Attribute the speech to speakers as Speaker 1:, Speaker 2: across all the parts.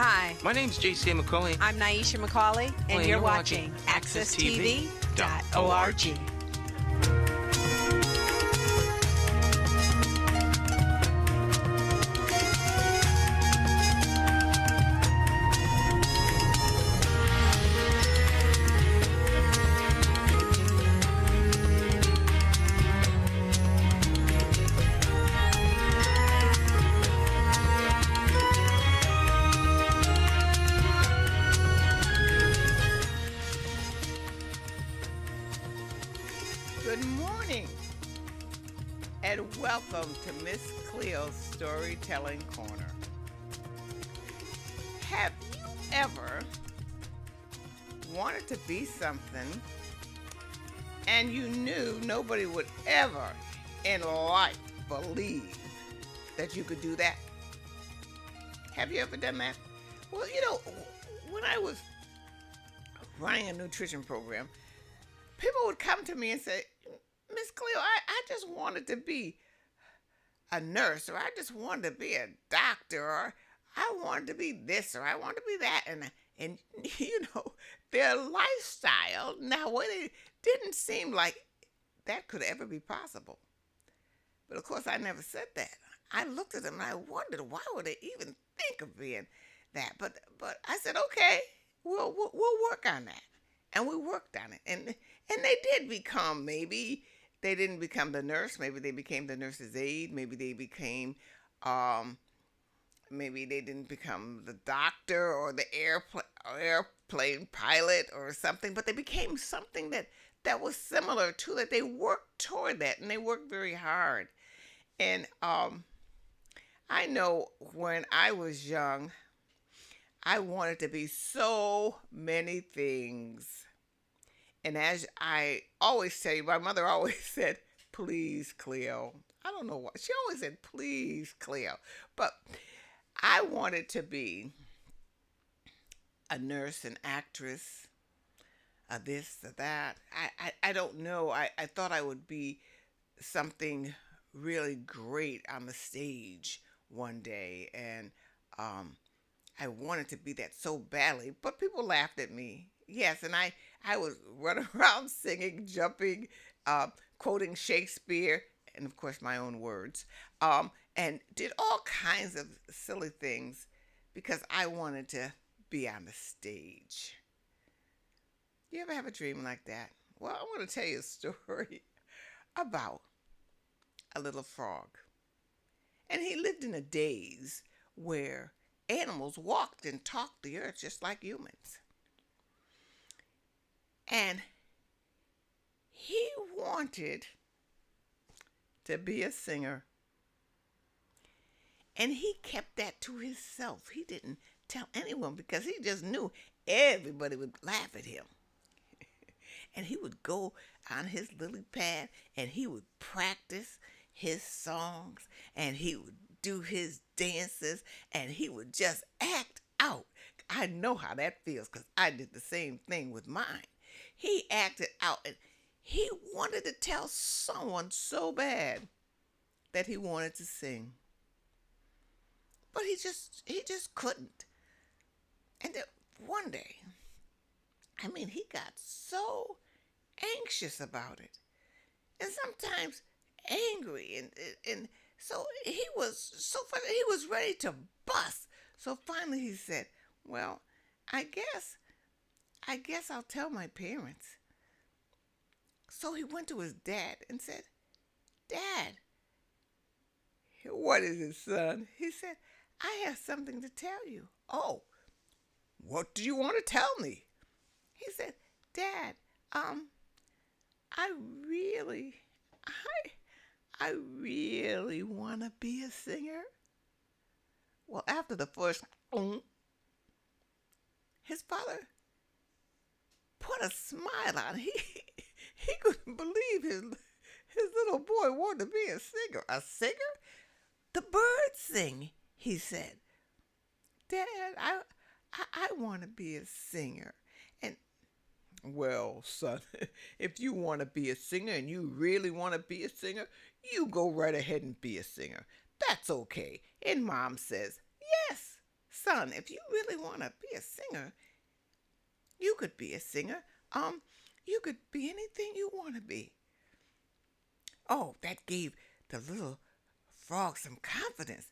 Speaker 1: Hi,
Speaker 2: My name's J.C. McCauley.
Speaker 1: I'm Naisha McCauley, and you're watching AccessTV.org.
Speaker 3: Good morning, and welcome to Miss Cleo's Storytelling Corner. Have you ever wanted to be something and you knew nobody would ever in life believe that you could do that? Have you ever done that? Well, when I was running a nutrition program, people would come to me and say, Miss Cleo, I just wanted to be a nurse, or I just wanted to be a doctor, or I wanted to be this, or I wanted to be that. And their lifestyle, now, it didn't seem like that could ever be possible. But of course, I never said that. I looked at them and I wondered, why would they even think of being that? But I said, okay, we'll work on that. And we worked on it. And they did become, maybe they didn't become the nurse. Maybe they became the nurse's aide. Maybe they became, maybe they didn't become the doctor or the airplane pilot or something. But they became something that was similar to that. They worked toward that, and they worked very hard. And I know when I was young, I wanted to be so many things. And as I always tell you, my mother always said, please, Cleo. I don't know why. She always said, please, Cleo. But I wanted to be a nurse, an actress, a this, a that. I don't know. I thought I would be something really great on the stage one day. And I wanted to be that so badly, but people laughed at me. Yes, and I was running around singing, jumping, quoting Shakespeare, and of course my own words, and did all kinds of silly things because I wanted to be on the stage. You ever have a dream like that? Well, I want to tell you a story about a little frog. And he lived in a daze where animals walked and talked the earth just like humans. And he wanted to be a singer. And he kept that to himself. He didn't tell anyone because he just knew everybody would laugh at him. And he would go on his lily pad and he would practice his songs and he would do his dances and he would just act out. I know how that feels because I did the same thing with mine. He acted out and he wanted to tell someone so bad that he wanted to sing. But he just couldn't. And then one day, he got so anxious about it. And sometimes angry and so he was ready to bust. So finally he said, well, I guess I'll tell my parents. So he went to his dad and said, Dad, what is it, son? He said, I have something to tell you. Oh, what do you want to tell me? He said, Dad, I really want to be a singer. Well, after the first, his father put a smile on. He couldn't believe his little boy wanted to be a singer. A singer? The birds sing, he said. Dad, I want to be a singer. And, well, son, if you want to be a singer and you really want to be a singer, you go right ahead and be a singer. That's okay. And Mom says, yes, son, if you really want to be a singer, you could be a singer. You could be anything you want to be. Oh, that gave the little frog some confidence.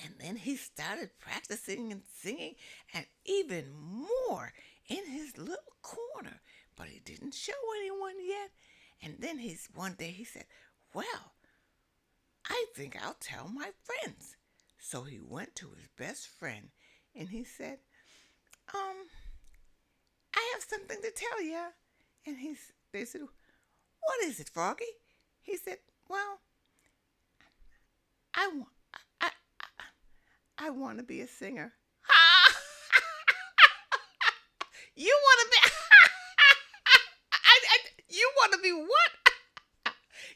Speaker 3: And then he started practicing and singing, and even more in his little corner. But he didn't show anyone yet. And then one day he said, well, I think I'll tell my friends. So he went to his best friend and he said, I have something to tell you. And they said, what is it, Froggy? He said, well, I want to be a singer. You want to be? You want to be what?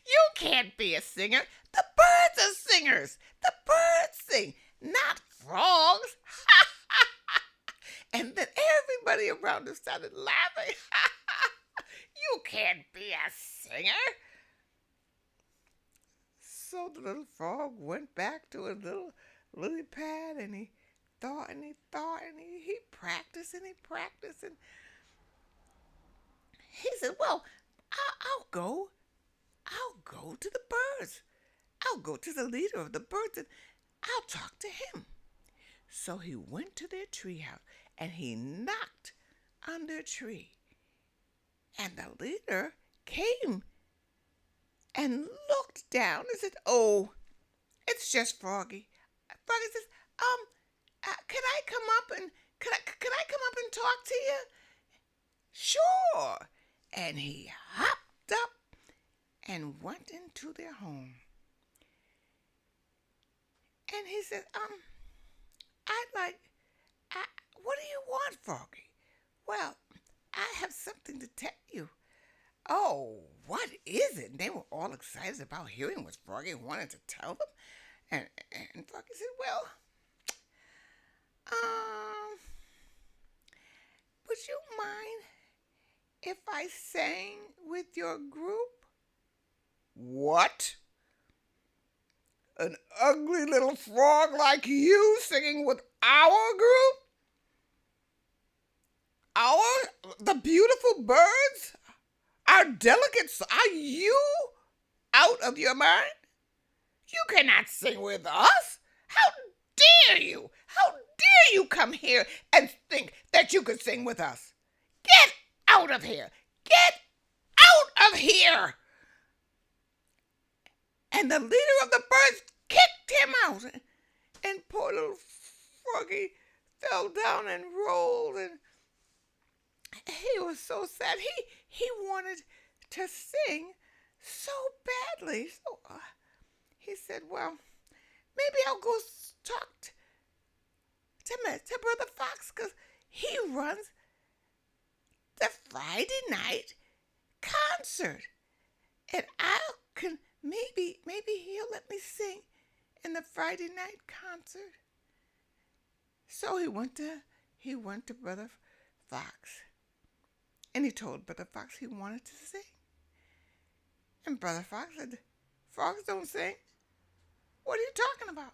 Speaker 3: You can't be a singer. The birds are singers. The birds sing, not frogs. And then everybody around him started laughing. You can't be a singer. So the little frog went back to his little lily pad, and he thought and he thought, and he practiced and he practiced, and he said, well, I'll go to the birds. I'll go to the leader of the birds and I'll talk to him. So he went to their treehouse and he knocked on their tree. And the leader came and looked down and said, oh, it's just Froggy. Froggy says, can I come up and talk to you? Sure. And he hopped up and went into their home. And he said, what do you want, Froggy? Well, I have something to tell you. Oh, what is it? And they were all excited about hearing what Froggy wanted to tell them. And Froggy said, well, would you mind if I sang with your group? What? An ugly little frog like you singing with our group? The beautiful birds? Our delegates? Are you out of your mind? You cannot sing with us. How dare you? How dare you come here and think that you could sing with us? Get out of here. Get out of here. And the leader of the birds kicked him out. And poor little Froggy fell down and rolled. And he was so sad. He wanted to sing so badly. So he said, well, maybe I'll go talk to Brother Fox, because he runs the Friday night concert. And maybe he'll let me sing in the Friday night concert. So he went to Brother Fox. And he told Brother Fox he wanted to sing. And Brother Fox said, frogs don't sing. What are you talking about?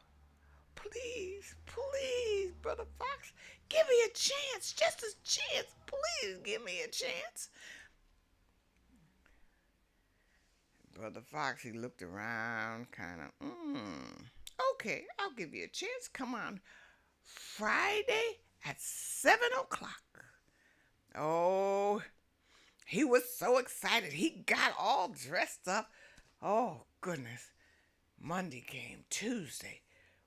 Speaker 3: Please, please, Brother Fox, give me a chance, just a chance. Please give me a chance. Brother Fox, he looked around, kind of, okay, I'll give you a chance. Come on, Friday at 7 o'clock. Oh, he was so excited. He got all dressed up. Oh, goodness. Monday came, Tuesday,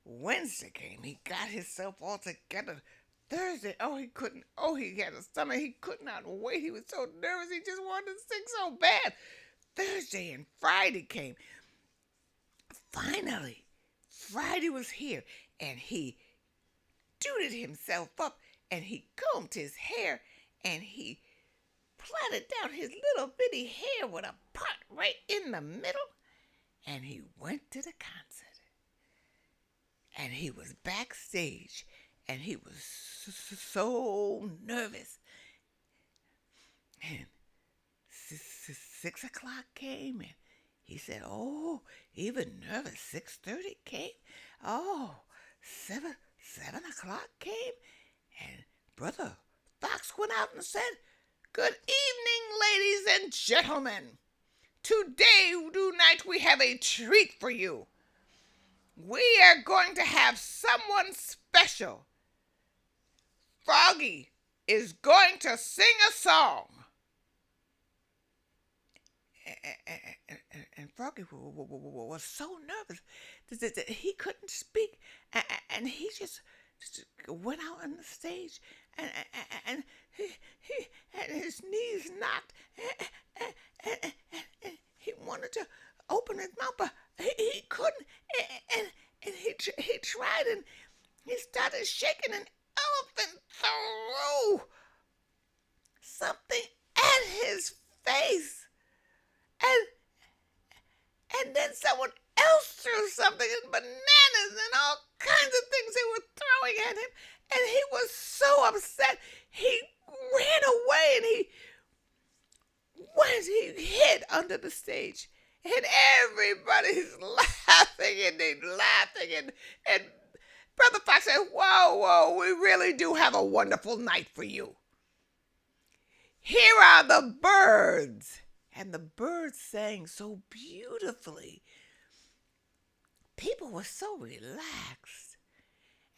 Speaker 3: Wednesday came. He got himself all together. Thursday, he had a stomach. He could not wait. He was so nervous. He just wanted to sing so bad. Thursday and Friday came. Finally, Friday was here, and he duded himself up, and he combed his hair, and he plaited down his little bitty hair with a part right in the middle, and he went to the concert. And he was backstage, and he was so nervous. And 6 o'clock came, and he said, oh, even nervous. 6:30 came. Oh, 7 o'clock came, and Brother Fox went out and said, "Good evening, ladies and gentlemen. Tonight we have a treat for you. We are going to have someone special. Froggy is going to sing a song." And Froggy was so nervous that he couldn't speak, and he just went out on the stage, and his knees knocked, and he wanted to open his mouth, but he couldn't, and he tried, and he started shaking, and elephant threw something at his face. And then someone else threw something, and bananas and all kinds of things they were throwing at him. And he was so upset, he ran away, and he hid under the stage. And everybody's laughing, and they're laughing. And Brother Fox said, whoa, we really do have a wonderful night for you. Here are the birds. And the birds sang so beautifully. People were so relaxed.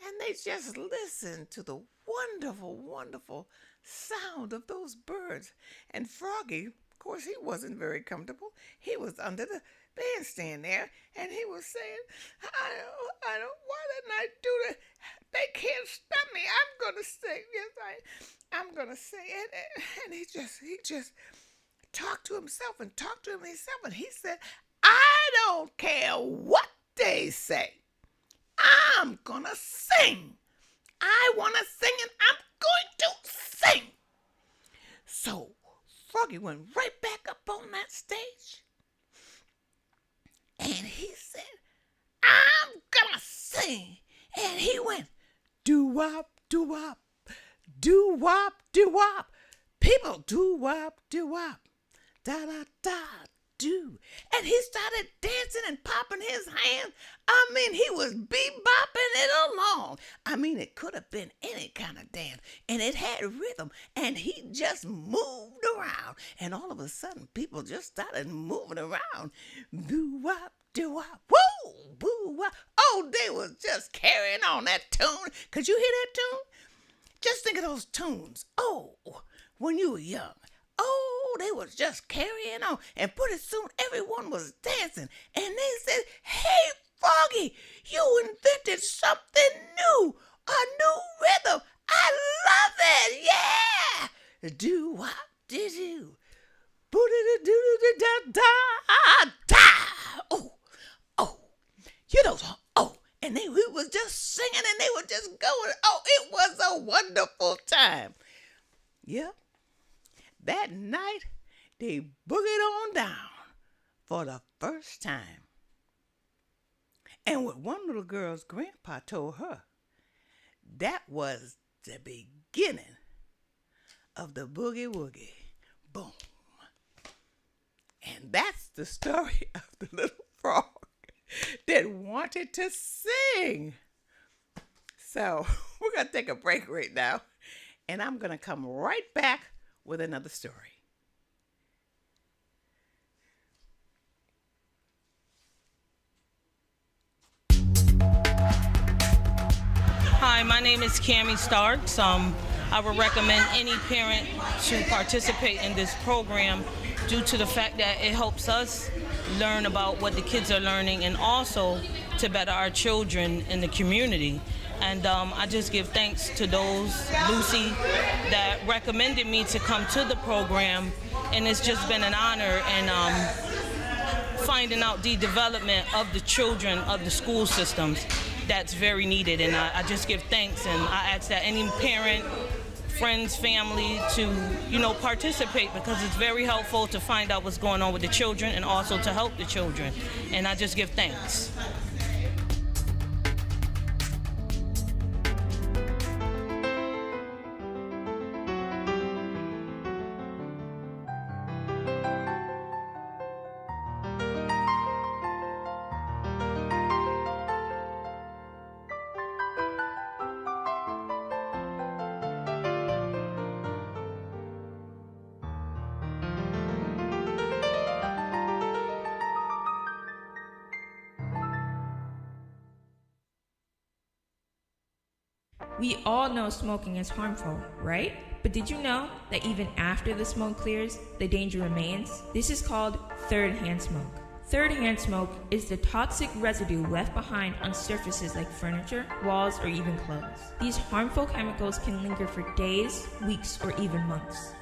Speaker 3: And they just listened to the wonderful, wonderful sound of those birds. And Froggy, of course, he wasn't very comfortable. He was under the bandstand there, and he was saying, I don't, why didn't I do that? They can't stop me. I'm going to sing. Yes, I'm going to sing. And he just talked to himself, and he said, I don't care what they say. I'm gonna sing. I want to sing, and I'm going to sing. So Froggy went right back up on that stage, and he said, I'm gonna sing. And he went, doo-wop, doo-wop, doo-wop, doo-wop. People, doo-wop, doo-wop. Da-da-da-do. And he started dancing and popping his hands. I mean, he was bebopping it along. I mean, it could have been any kind of dance. And it had rhythm. And he just moved around. And all of a sudden, people just started moving around. Boo-wop, doo-wop, woo, boo-wop. Oh, they was just carrying on that tune. Could you hear that tune? Just think of those tunes. Oh, when you were young. Oh, they was just carrying on. And pretty soon everyone was dancing. And they said, hey, Froggy, you invented something new. A new rhythm. I love it. Yeah. Do-wop, doo-doo. Boo-doo-doo-doo-da-da-da. Oh. You know, and we was just singing, and they were just going. Oh, it was a wonderful time. Yep. That night, they boogied on down for the first time. And what one little girl's grandpa told her, that was the beginning of the boogie woogie. Boom. And that's the story of the little frog that wanted to sing. So we're going to take a break right now, and I'm going to come right back with another story.
Speaker 2: Hi, my name is Cammie Starks. I would recommend any parent to participate in this program due to the fact that it helps us learn about what the kids are learning and also to better our children in the community. And I just give thanks to Lucy, that recommended me to come to the program. And it's just been an honor and finding out the development of the children of the school systems that's very needed. And I just give thanks, and I ask that any parent, friends, family to, participate, because it's very helpful to find out what's going on with the children and also to help the children. And I just give thanks.
Speaker 4: We all know smoking is harmful, right? But did you know that even after the smoke clears, the danger remains? This is called third-hand smoke. Third-hand smoke is the toxic residue left behind on surfaces like furniture, walls, or even clothes. These harmful chemicals can linger for days, weeks, or even months.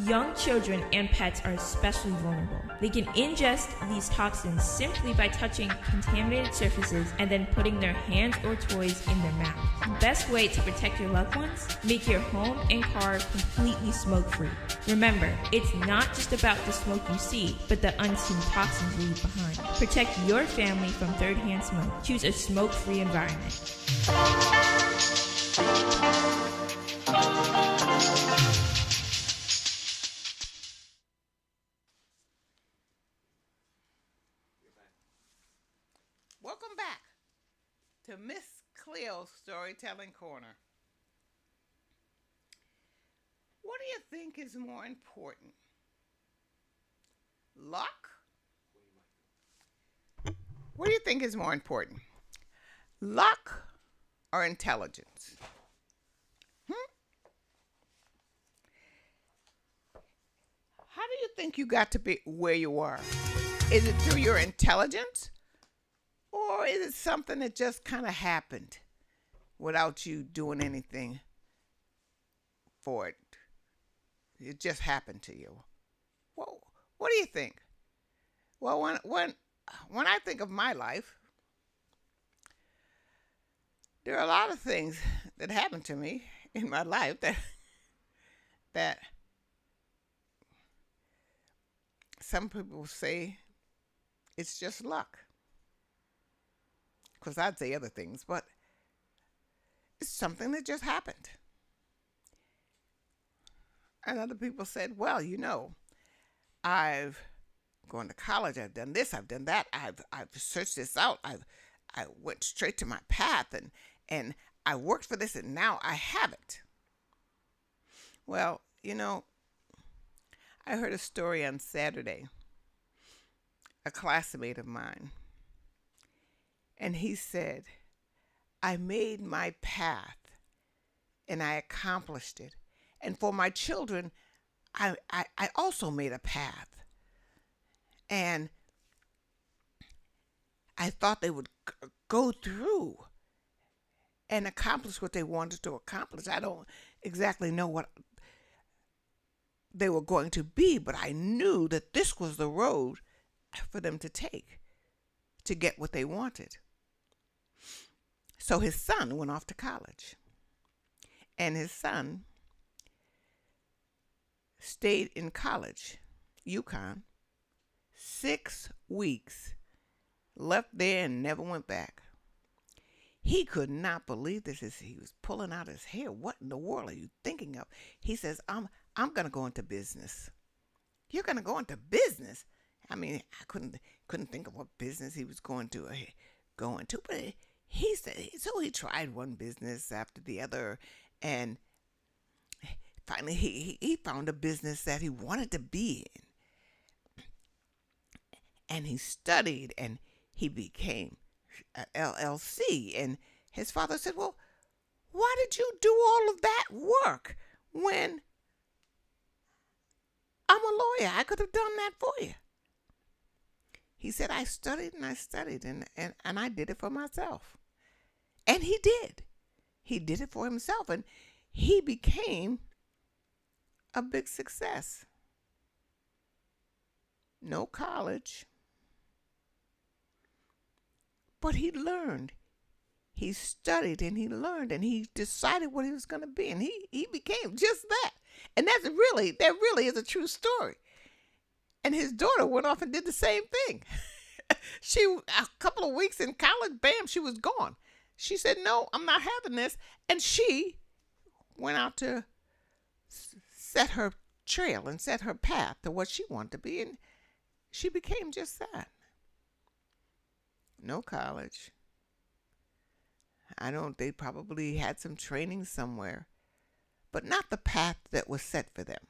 Speaker 4: Young children and pets are especially vulnerable. They can ingest these toxins simply by touching contaminated surfaces and then putting their hands or toys in their mouth. The best way to protect your loved ones? Make your home and car completely smoke-free. Remember, it's not just about the smoke you see, but the unseen toxins you leave behind. Protect your family from third-hand smoke. Choose a smoke-free environment.
Speaker 3: Welcome back to Miss Cleo's Storytelling Corner. What do you think is more important? Luck? What do you think is more important? Luck or intelligence? How do you think you got to be where you are? Is it through your intelligence? Or is it something that just kind of happened without you doing anything for it? It just happened to you. Well, what do you think? Well, when I think of my life, there are a lot of things that happened to me in my life that some people say it's just luck. Because I'd say other things, but it's something that just happened. And other people said, well, I've gone to college, I've done this, I've done that, I've searched this out, I went straight to my path, and I worked for this, and now I have it. Well, I heard a story on Saturday, a classmate of mine. And he said, I made my path and I accomplished it. And for my children, I also made a path. And I thought they would go through and accomplish what they wanted to accomplish. I don't exactly know what they were going to be, but I knew that this was the road for them to take to get what they wanted. So his son went off to college, and his son stayed in college, UConn, 6 weeks, left there and never went back. He could not believe this. He was pulling out his hair. What in the world are you thinking of? He says, I'm going to go into business. You're going to go into business? I mean, I couldn't think of what business he was going to, but he said, so he tried one business after the other, and finally he found a business that he wanted to be in. And he studied, and he became an LLC. And his father said, well, why did you do all of that work when I'm a lawyer? I could have done that for you. He said, I studied, and I did it for myself. And he did. He did it for himself, and he became a big success. No college. But he learned. He studied, and he learned, and he decided what he was going to be, and he became just that. And that really is a true story. And his daughter went off and did the same thing. A couple of weeks in college, bam, she was gone. She said, no, I'm not having this. And she went out to set her trail and set her path to what she wanted to be. And she became just that. No college. They probably had some training somewhere, but not the path that was set for them.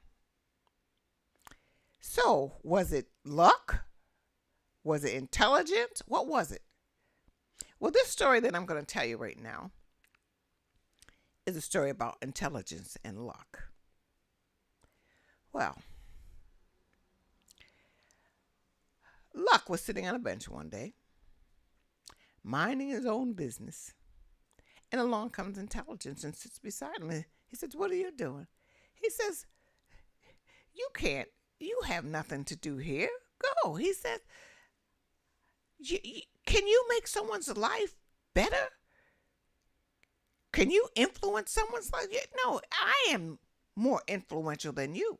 Speaker 3: So, was it luck? Was it intelligence? What was it? Well, this story that I'm going to tell you right now is a story about intelligence and luck. Well, Luck was sitting on a bench one day, minding his own business. And along comes Intelligence and sits beside him. He says, "What are you doing?" He says, you have nothing to do here. Go." He says, "Can you make someone's life better? Can you influence someone's life?" "No, I am more influential than you."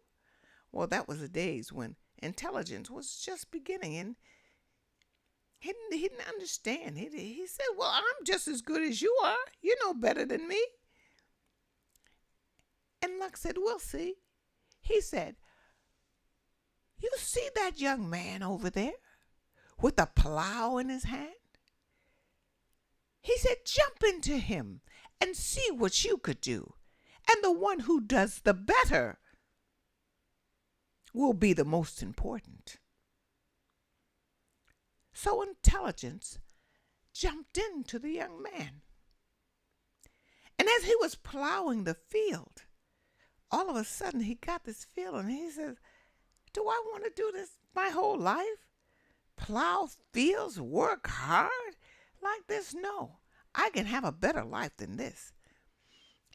Speaker 3: Well, that was the days when Intelligence was just beginning, and he didn't understand. He said, "Well, I'm just as good as you are. You know better than me." And Luck said, "We'll see." He said, "You see that young man over there with a plow in his hand?" He said, "Jump into him and see what you could do. And the one who does the better will be the most important." So Intelligence jumped into the young man. And as he was plowing the field, all of a sudden he got this feeling. He says, "Do I want to do this my whole life? Plow fields, work hard like this? No, I can have a better life than this."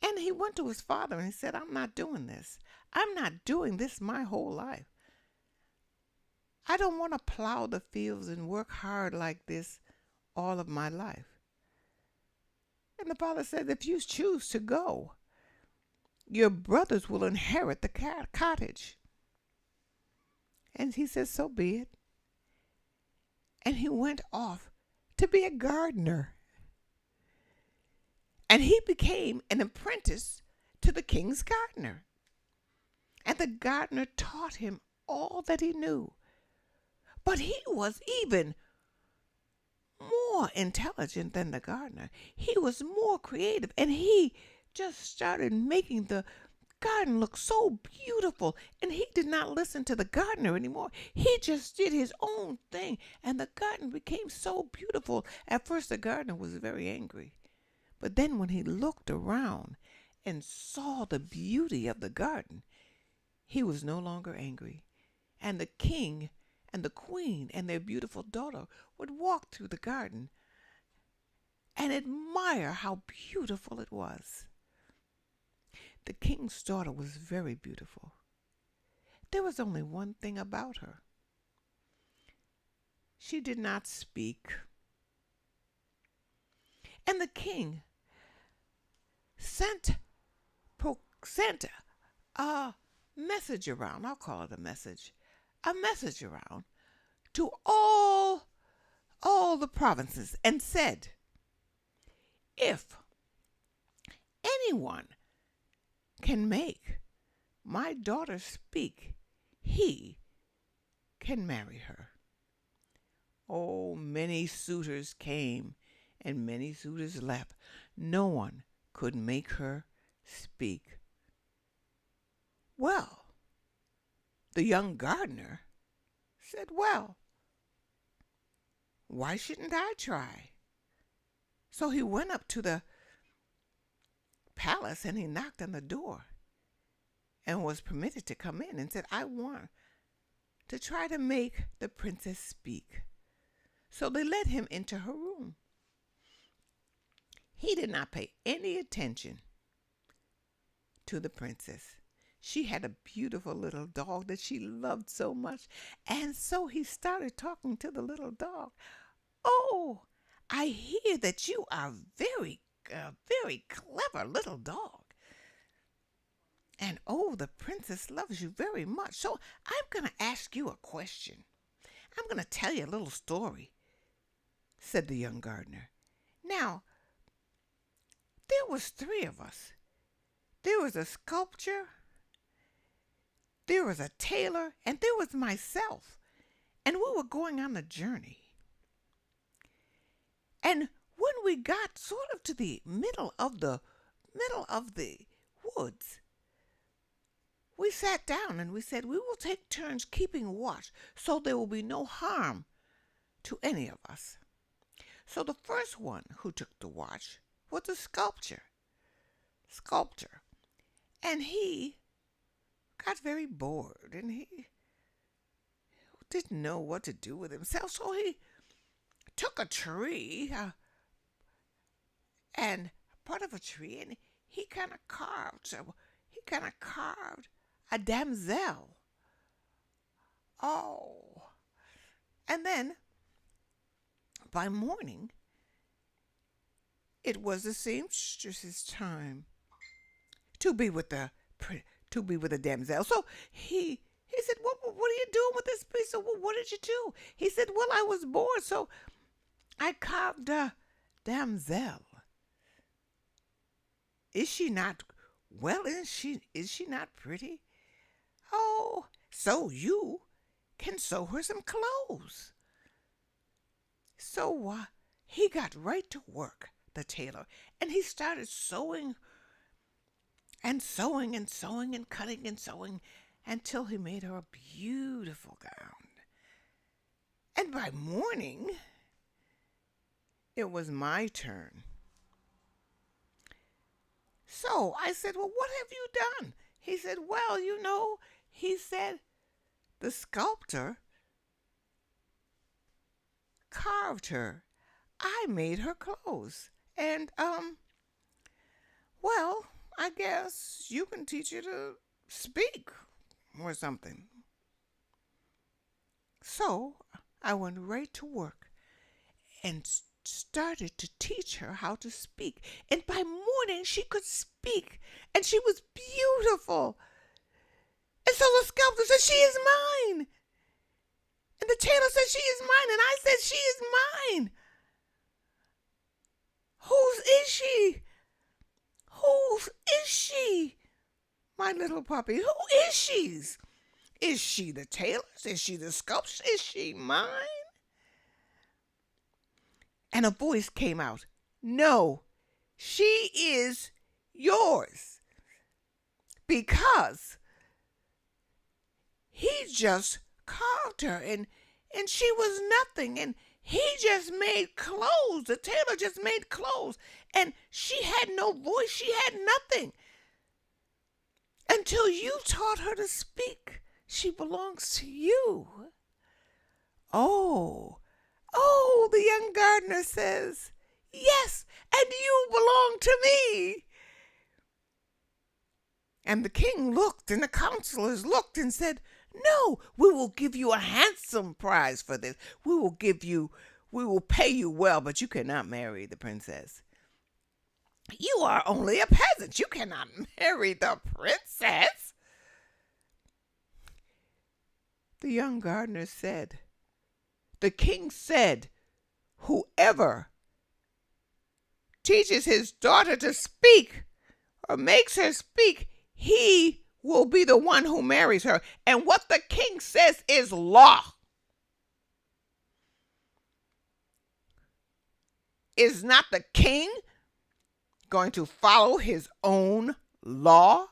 Speaker 3: And he went to his father and he said, "I'm not doing this. I'm not doing this my whole life. I don't want to plow the fields and work hard like this all of my life." And the father said, "If you choose to go, your brothers will inherit the cottage." And he said, "So be it." And he went off to be a gardener. And he became an apprentice to the king's gardener. And the gardener taught him all that he knew. But he was even more intelligent than the gardener. He was more creative, and he just started making the garden look so beautiful. And he did not listen to the gardener anymore. He just did his own thing, and the garden became so beautiful. At first, the gardener was very angry. But then when he looked around and saw the beauty of the garden, he was no longer angry. And the king and the queen and their beautiful daughter would walk through the garden and admire how beautiful it was. The king's daughter was very beautiful. There was only one thing about her. She did not speak. And the king sent a message around. I'll call it a message around to all the provinces and said, "If anyone can make my daughter speak, he can marry her." Oh, many suitors came and many suitors left. No one could make her speak. Well, the young gardener said, "Well, why shouldn't I try?" So he went up to the palace and he knocked on the door and was permitted to come in and said, "I want to try to make the princess speak." So they led him into her room. He did not pay any attention to the princess. She had a beautiful little dog that she loved so much. And so he started talking to the little dog. "Oh, I hear that you are very clever little dog. And oh, the princess loves you very much. So I'm going to ask you a question. I'm going to tell you a little story," said the young gardener. "Now, there was 3 of us. There was a sculptor, there was a tailor, and there was myself. And we were going on a journey. And when we got sort of to the middle of the woods, we sat down and we said, we will take turns keeping watch so there will be no harm to any of us. So the first one who took the watch was the sculptor. sculptor. And he got very bored, and he didn't know what to do with himself. So he took a tree and part of a tree, and he kind of carved a damsel. Oh. And then by morning, it was the seamstress's time to be with the damsel. So he said, what are you doing with this piece? So what did you do? He said, well, I was bored, so I carved a damsel. Is she not is she not pretty? Oh, so you can sew her some clothes. So he got right to work, the tailor, and he started sewing and sewing and sewing and cutting and sewing until he made her a beautiful gown. And by morning, it was my turn. So I said, well, what have you done? He said, well, he said, the sculptor carved her. I made her clothes. And, well, I guess you can teach her to speak or something. So I went right to work and started to teach her how to speak. And by morning, she could speak, and she was beautiful. And so the sculptor said, she is mine. And the tailor said, she is mine. And I said, she is mine. Whose is she? Whose is she? My little puppy, who is she? Is she the tailor's? Is she the sculptor's? Is she mine? And a voice came out. No, she is yours. Because he just carved her and she was nothing, and he just made clothes. The tailor just made clothes, and she had no voice. She had nothing until you taught her to speak. She belongs to you. Oh, the young gardener says, yes, and you belong to me. And the king looked, and the counselors looked and said, no, we will give you a handsome prize for this. We will pay you well, but you cannot marry the princess. You are only a peasant. You cannot marry the princess. The young gardener said, the king said, whoever teaches his daughter to speak or makes her speak, he will be the one who marries her. And what the king says is law. Is not the king going to follow his own law?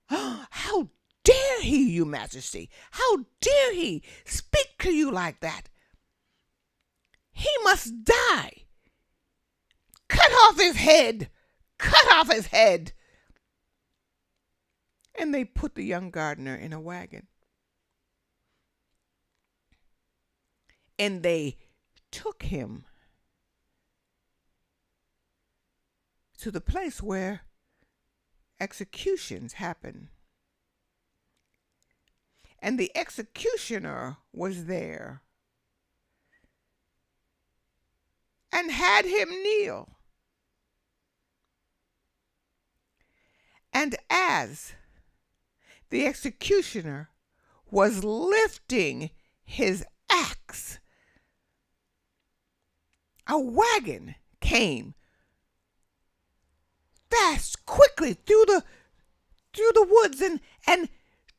Speaker 3: How dare he, your majesty? How dare he speak to you like that? He must die. Cut off his head. Cut off his head. And they put the young gardener in a wagon. And they took him to the place where executions happen. And the executioner was there and had him kneel. And as the executioner was lifting his axe, a wagon came fast, quickly through the woods and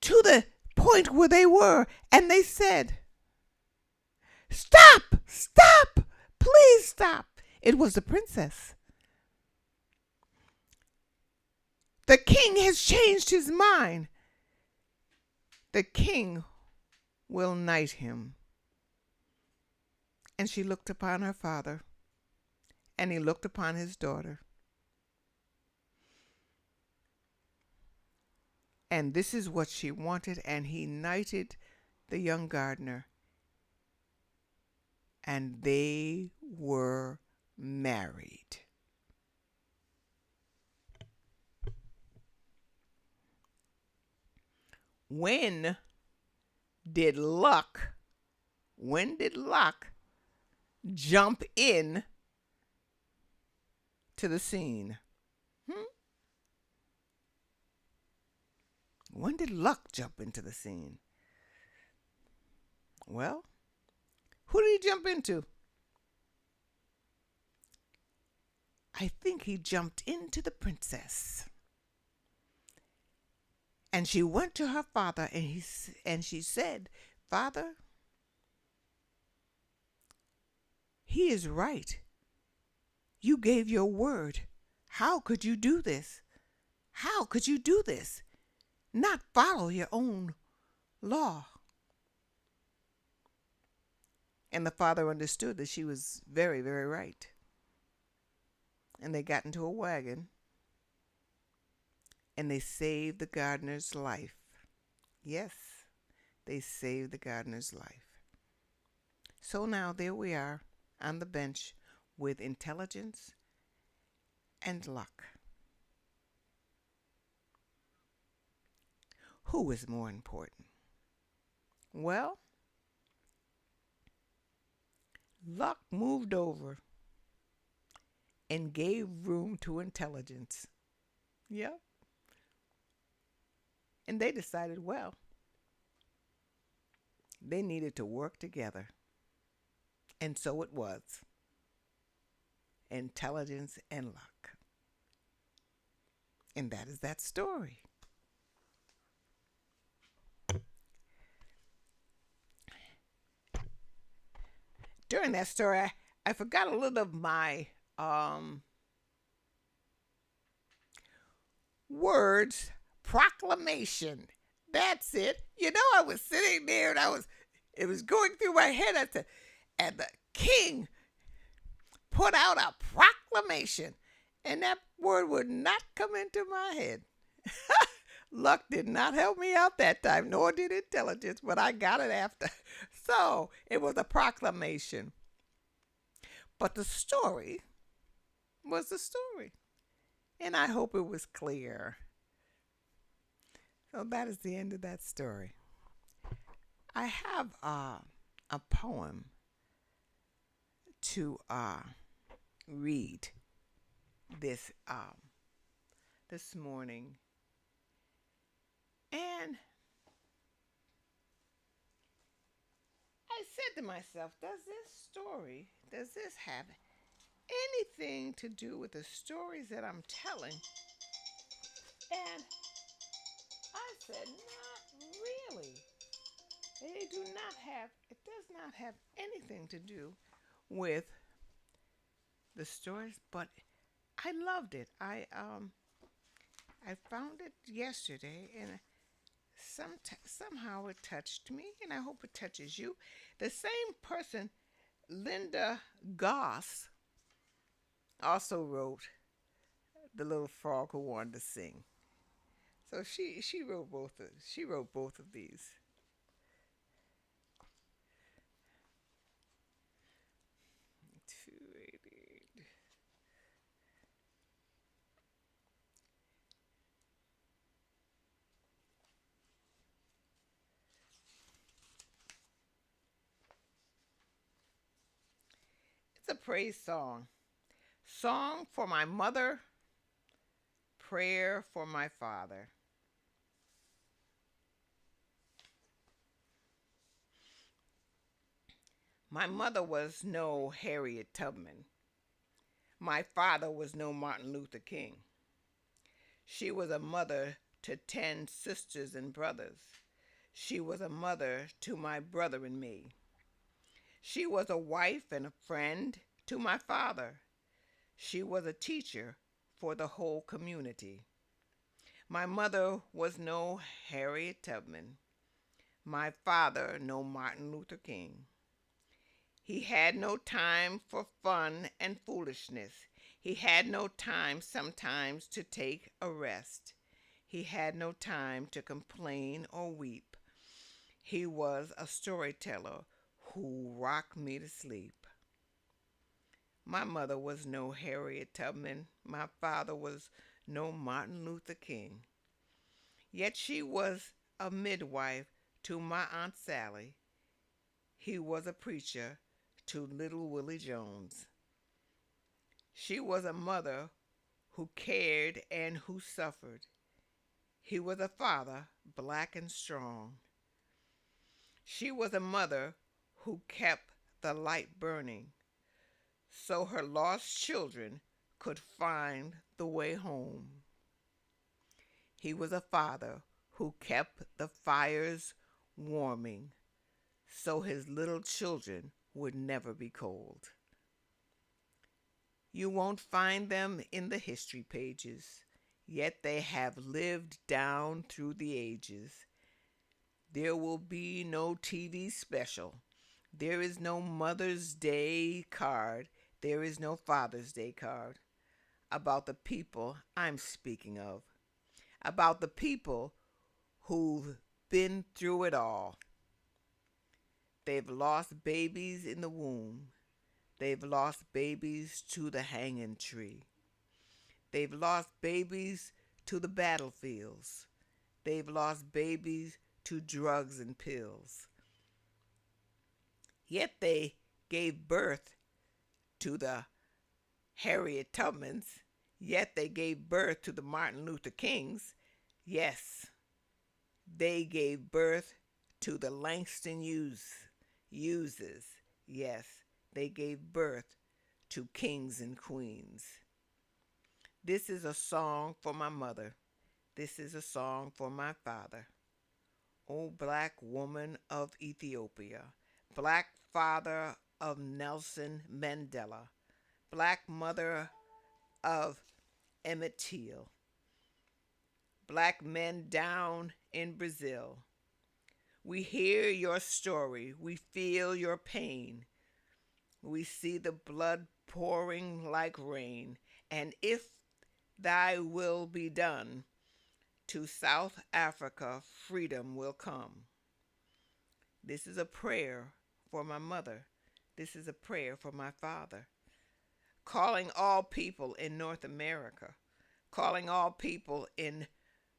Speaker 3: to the point where they were, and they said, "Stop! Stop! Please stop!" It was the princess. The king has changed his mind. The king will knight him. And she looked upon her father, and he looked upon his daughter. And this is what she wanted, and he knighted the young gardener, and they were married. When did luck jump in to the scene? When did luck jump into the scene? Well, who did he jump into? I think he jumped into the princess. And she went to her father and she said, "Father, he is right. You gave your word. How could you do this? How could you do this? Not follow your own law." And the father understood that she was very, very right. And they got into a wagon and they saved the gardener's life. Yes, they saved the gardener's life. So now there we are on the bench with intelligence and luck. Who is more important? Well, luck moved over and gave room to intelligence. Yep. And they decided, well, they needed to work together. And so it was. Intelligence and luck. And that is that story. During that story, I forgot a little of my words. Proclamation. That's it. You know, I was sitting there and it was going through my head. I said, and the king put out a proclamation. And that word would not come into my head. Luck did not help me out that time, nor did intelligence, but I got it after. So it was a proclamation. But the story was the story. And I hope it was clear. So that is the end of that story. I have a poem to read this morning. And I said to myself, does this have anything to do with the stories that I'm telling? And I said, not really. It does not have anything to do with the stories, but I loved it. I found it yesterday, and somehow it touched me, and I hope it touches you. The same person, Linda Goss, also wrote The Little Frog Who Wanted to Sing. So she wrote both of these. It's a praise song. Song for my mother, prayer for my father. My mother was no Harriet Tubman. My father was no Martin Luther King. She was a mother to 10 sisters and brothers. She was a mother to my brother and me. She was a wife and a friend to my father. She was a teacher for the whole community. My mother was no Harriet Tubman. My father, no Martin Luther King. He had no time for fun and foolishness. He had no time sometimes to take a rest. He had no time to complain or weep. He was a storyteller who rocked me to sleep. My mother was no Harriet Tubman. My father was no Martin Luther King. Yet she was a midwife to my Aunt Sally. He was a preacher to little Willie Jones. She was a mother who cared and who suffered. He was a father, black and strong. She was a mother who kept the light burning so her lost children could find the way home. He was a father who kept the fires warming so his little children would never be cold. You won't find them in the history pages, yet they have lived down through the ages. There will be no TV special. There is no Mother's Day card. There is no Father's Day card about the people I'm speaking of, about the people who've been through it all. They've lost babies in the womb. They've lost babies to the hanging tree. They've lost babies to the battlefields. They've lost babies to drugs and pills. Yet they gave birth to the Harriet Tubmans. Yet they gave birth to the Martin Luther Kings. Yes, they gave birth to the Langston Hughes's. Yes, they gave birth to kings and queens. This is a song for my mother. This is a song for my father. O black woman of Ethiopia, black father of Nelson Mandela, black mother of Emmett Till, black men down in Brazil. We hear your story, we feel your pain. We see the blood pouring like rain, and if thy will be done, to South Africa freedom will come. This is a prayer for my mother. This is a prayer for my father. Calling all people in North America, calling all people in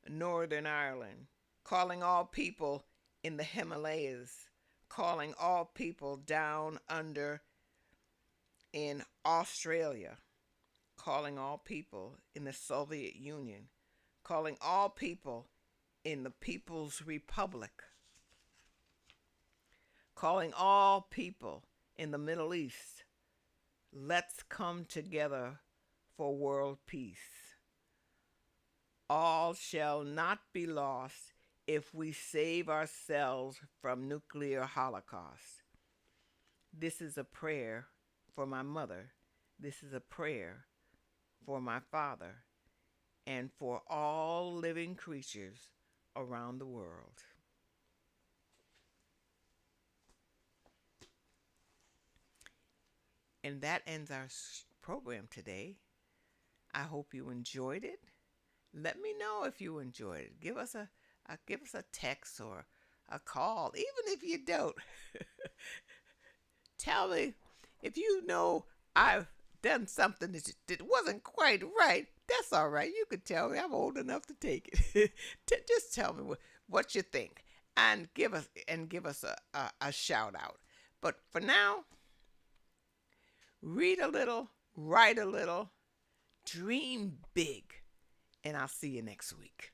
Speaker 3: Northern Ireland, calling all people in the Himalayas, calling all people down under in Australia, calling all people in the Soviet Union, calling all people in the People's Republic, calling all people in the Middle East. Let's come together for world peace. All shall not be lost if we save ourselves from nuclear holocaust. This is a prayer for my mother. This is a prayer for my father and for all living creatures around the world. And that ends our program today. I hope you enjoyed it. Let me know if you enjoyed it. Give us a text or a call, even if you don't. Tell me if you know I've done something that wasn't quite right. That's all right. You can tell me. I'm old enough to take it. Just tell me what you think and give us a shout out. But for now, read a little, write a little, dream big, and I'll see you next week.